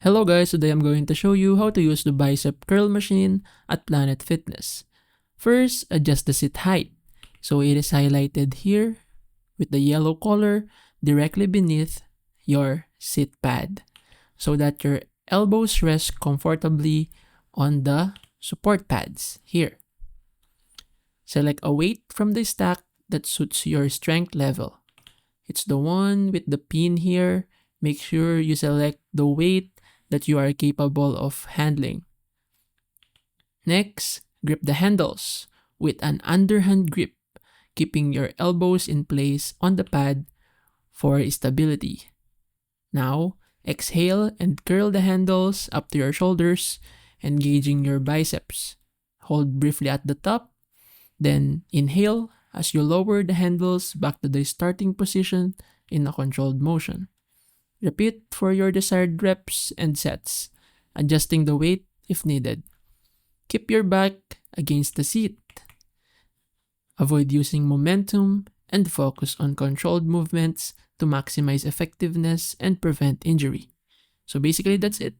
Hello guys, today I'm going to show you how to use the bicep curl machine at Planet Fitness. First, adjust the seat height. So it is highlighted here with the yellow color directly beneath your seat pad so that your elbows rest comfortably on the support pads here. Select a weight from the stack that suits your strength level. It's the one with the pin here. Make sure you select the weight that you are capable of handling. Next, grip the handles with an underhand grip, keeping your elbows in place on the pad for stability. Now, exhale and curl the handles up to your shoulders, engaging your biceps. Hold briefly at the top, then inhale as you lower the handles back to the starting position in a controlled motion. Repeat for your desired reps and sets, adjusting the weight if needed. Keep your back against the seat. Avoid using momentum and focus on controlled movements to maximize effectiveness and prevent injury. So basically that's it.